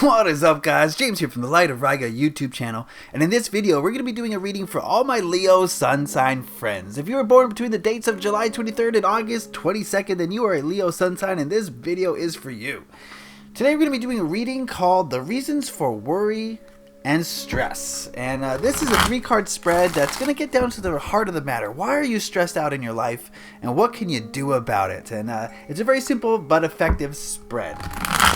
What is up, guys? James here from the Light of Riga YouTube channel, and in this video we're going to be doing a reading for all my Leo sun sign friends. If you were born between the dates of July 23rd and August 22nd, then you are a Leo sun sign, and this video is for you. Today we're going to be doing a reading called The Reasons for Worry and Stress, and this is a 3-card spread that's going to get down to the heart of the matter. Why are you stressed out in your life, and what can you do about it? And it's a very simple but effective spread.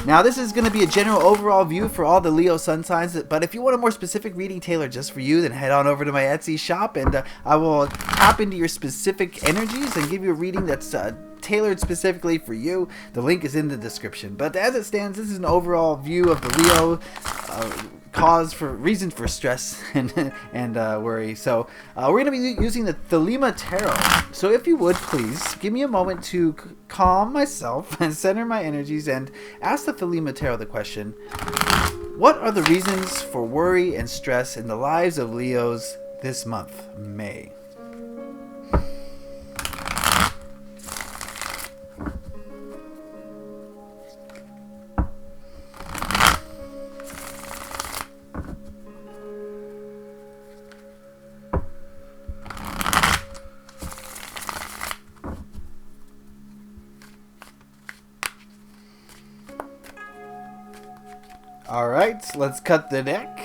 Now, this is going to be a general overall view for all the Leo sun signs, but if you want a more specific reading tailored just for you, then head on over to my Etsy shop, and I will tap into your specific energies and give you a reading that's tailored specifically for you. The link is in the description. But as it stands, this is an overall view of the Leo reasons for stress and worry. So we're going to be using the Thelema Tarot. So if you would, please give me a moment to calm myself and center my energies and ask the Thelema Tarot the question: what are the reasons for worry and stress in the lives of Leos this month, May? Alright, let's cut the deck.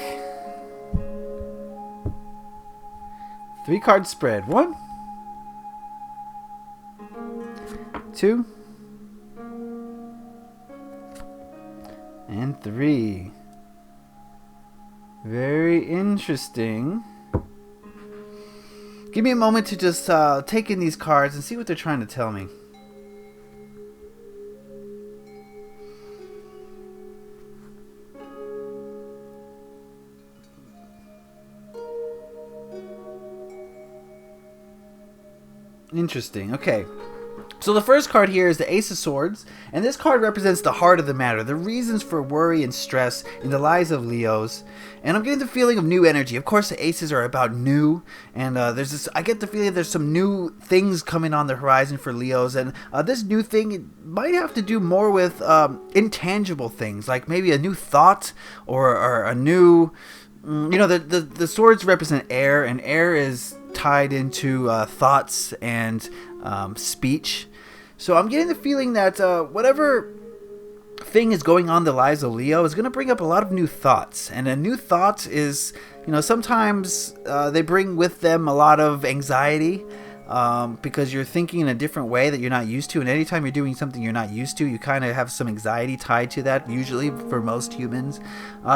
3-card spread. 1, 2, and 3. Very interesting. Give me a moment to just take in these cards and see what they're trying to tell me. Interesting. Okay. So the first card here is the Ace of Swords, and this card represents the heart of the matter, the reasons for worry and stress in the lives of Leos. And I'm getting the feeling of new energy. Of course, the Aces are about new, and I get the feeling there's some new things coming on the horizon for Leos, and this new thing might have to do more with intangible things, like maybe a new thought or a new, the swords represent air, and air is tied into thoughts and speech. So I'm getting the feeling that whatever thing is going on in the lives of Leo is going to bring up a lot of new thoughts. And a new thought is, sometimes they bring with them a lot of anxiety. Because you're thinking in a different way that you're not used to, and anytime you're doing something you're not used to, you kind of have some anxiety tied to that, usually for most humans.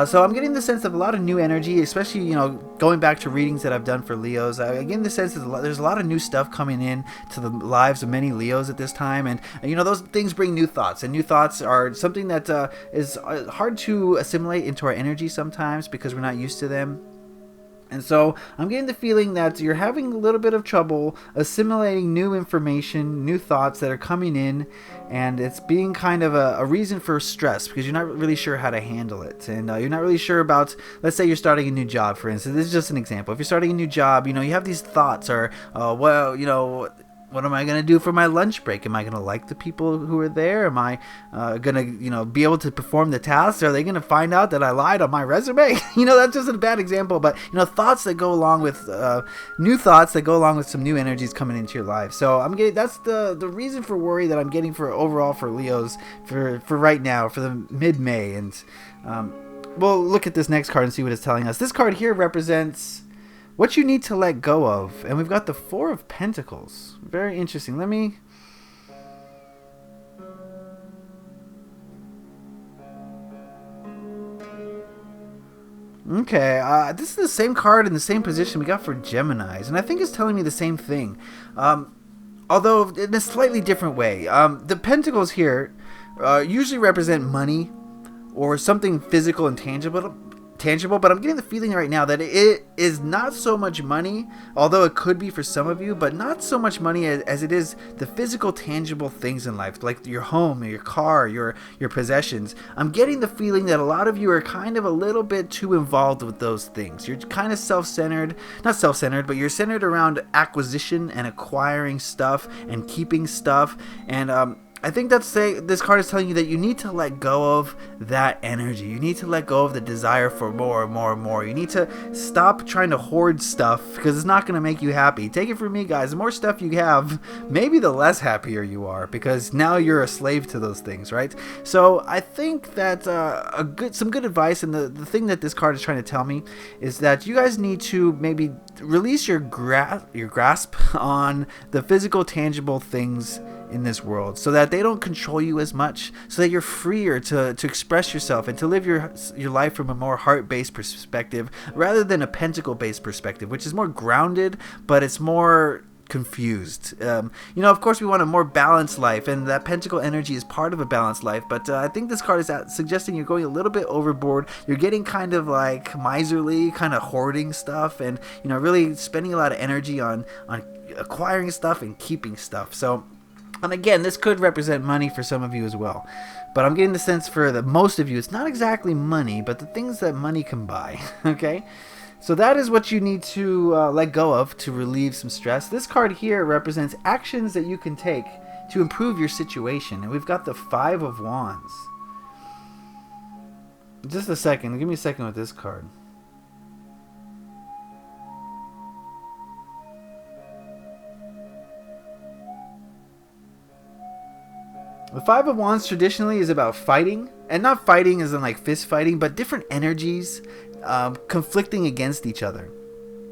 So I'm getting the sense of a lot of new energy, especially, going back to readings that I've done for Leos. I'm getting the sense that there's a lot of new stuff coming in to the lives of many Leos at this time, and those things bring new thoughts, and new thoughts are something that is hard to assimilate into our energy sometimes because we're not used to them. And so I'm getting the feeling that you're having a little bit of trouble assimilating new information, new thoughts that are coming in, and it's being kind of a reason for stress because you're not really sure how to handle it. And you're not really sure about, let's say you're starting a new job, for instance. This is just an example. If you're starting a new job, you have these thoughts, or, what am I going to do for my lunch break? Am I going to like the people who are there? Am I going to, be able to perform the tasks? Are they going to find out that I lied on my resume? That's just a bad example. But, thoughts that go along with, new thoughts that go along with some new energies coming into your life. So that's the reason for worry that I'm getting for overall for Leos for right now, for the mid-May. And we'll look at this next card and see what it's telling us. This card here represents what you need to let go of. And we've got the 4 of Pentacles. Very interesting. Let me... Okay, this is the same card in the same position we got for Geminis. And I think it's telling me the same thing. Although in a slightly different way. The Pentacles here usually represent money or something physical and tangible, but I'm getting the feeling right now that it is not so much money, although it could be for some of you, but not so much money as it is the physical, tangible things in life, like your home, your car, your possessions. I'm getting the feeling that a lot of you are kind of a little bit too involved with those things. You're kind of self-centered, not self-centered, but you're centered around acquisition and acquiring stuff and keeping stuff, and I think this card is telling you that you need to let go of that energy. You need to let go of the desire for more and more and more. You need to stop trying to hoard stuff because it's not going to make you happy. Take it from me, guys. The more stuff you have, maybe the less happier you are because now you're a slave to those things, right? So I think that some good advice, and the thing that this card is trying to tell me is that you guys need to maybe release your grasp on the physical, tangible things in this world so that they don't control you as much, so that you're freer to express yourself and to live your life from a more heart-based perspective rather than a pentacle-based perspective, which is more grounded, but it's more confused. Of course we want a more balanced life, and that pentacle energy is part of a balanced life, but I think this card is suggesting you're going a little bit overboard. You're getting kind of like miserly, kind of hoarding stuff, and really spending a lot of energy on acquiring stuff and keeping stuff. So, and again, this could represent money for some of you as well. But I'm getting the sense for the most of you, it's not exactly money, but the things that money can buy. Okay? So that is what you need to let go of to relieve some stress. This card here represents actions that you can take to improve your situation. And we've got the Five of Wands. Just a second. Give me a second with this card. The Five of Wands traditionally is about fighting, and not fighting as in like fist fighting, but different energies conflicting against each other.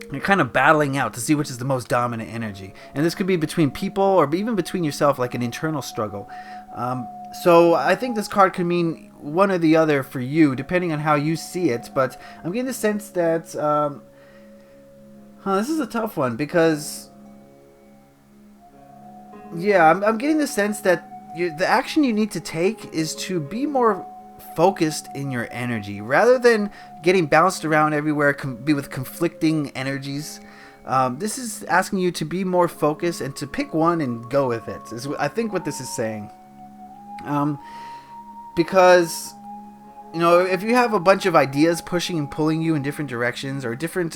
You're kind of battling out to see which is the most dominant energy. And this could be between people or even between yourself, like an internal struggle. So I think this card could mean one or the other for you, depending on how you see it. But I'm getting the sense that this is a tough one because, yeah, I'm getting the sense that the action you need to take is to be more focused in your energy rather than getting bounced around everywhere, be with conflicting energies. This is asking you to be more focused and to pick one and go with it, is I think what this is saying. Because if you have a bunch of ideas pushing and pulling you in different directions, or different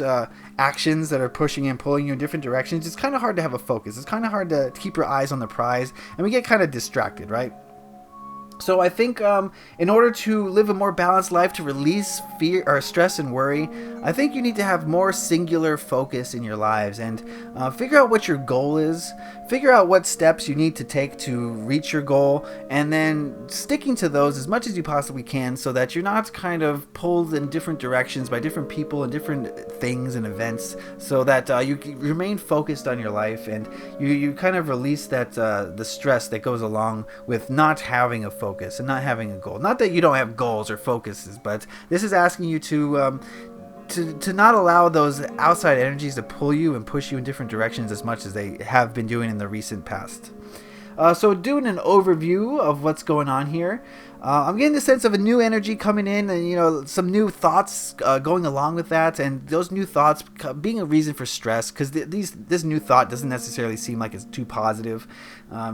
actions that are pushing and pulling you in different directions, it's kind of hard to have a focus. It's kind of hard to keep your eyes on the prize, and we get kind of distracted, right? So I think in order to live a more balanced life, to release fear or stress and worry, I think you need to have more singular focus in your lives and figure out what your goal is, figure out what steps you need to take to reach your goal, and then sticking to those as much as you possibly can so that you're not kind of pulled in different directions by different people and different things and events, so that you remain focused on your life and you kind of release that the stress that goes along with not having a focus and not having a goal. Not that you don't have goals or focuses, but this is asking you to not allow those outside energies to pull you and push you in different directions as much as they have been doing in the recent past. So doing an overview of what's going on here, I'm getting the sense of a new energy coming in, and some new thoughts going along with that, and those new thoughts being a reason for stress, because this new thought doesn't necessarily seem like it's too positive.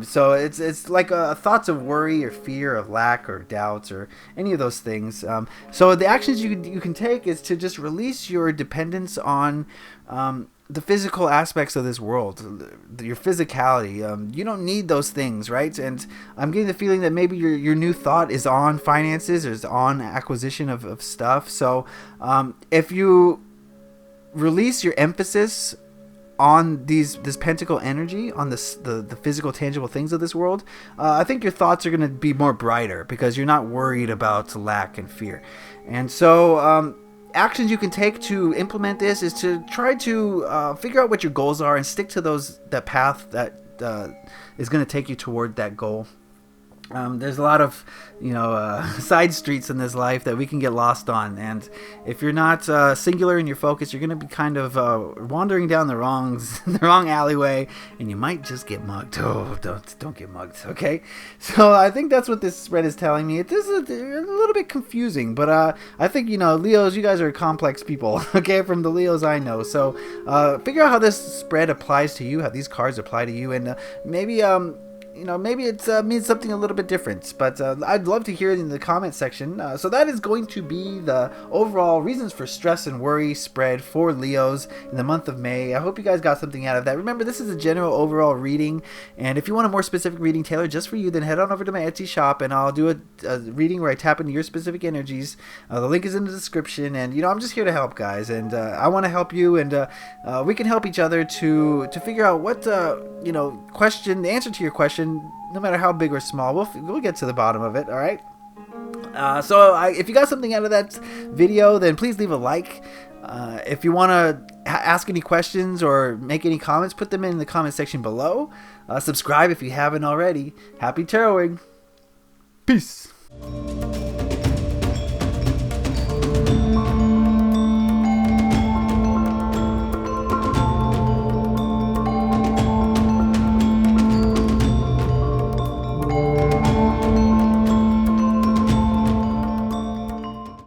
So it's like thoughts of worry or fear, of lack or doubts or any of those things. So the actions you can take is to just release your dependence on the physical aspects of this world, your physicality. You don't need those things, right? And I'm getting the feeling that maybe your new thought is on finances or is on acquisition of stuff. So if you release your emphasis on this pentacle energy, on the physical, tangible things of this world, I think your thoughts are going to be more brighter because you're not worried about lack and fear. And so actions you can take to implement this is to try to figure out what your goals are and stick to that path that is going to take you toward that goal. There's a lot of side streets in this life that we can get lost on, and if you're not singular in your focus, you're going to be kind of wandering down the wrong alleyway, and you might just get mugged. Oh, don't get mugged, okay? So I think that's what this spread is telling me. It is a little bit confusing, but I think Leos, you guys are complex people, okay? From the Leos I know, so figure out how this spread applies to you, how these cards apply to you, and maybe maybe it means something a little bit different. But I'd love to hear it in the comment section. So that is going to be the overall reasons for stress and worry spread for Leos in the month of May. I hope you guys got something out of that. Remember, this is a general overall reading, and if you want a more specific reading tailored just for you, then head on over to my Etsy shop, and I'll do a reading where I tap into your specific energies. The link is in the description, and I'm just here to help, guys, and I want to help you, and we can help each other to figure out what the answer to your question, no matter how big or small. We'll get to the bottom of it. All right. So if you got something out of that video, then please leave a like. If you want to ask any questions or make any comments, put them in the comment section below. Subscribe if you haven't already. Happy taroting. Peace.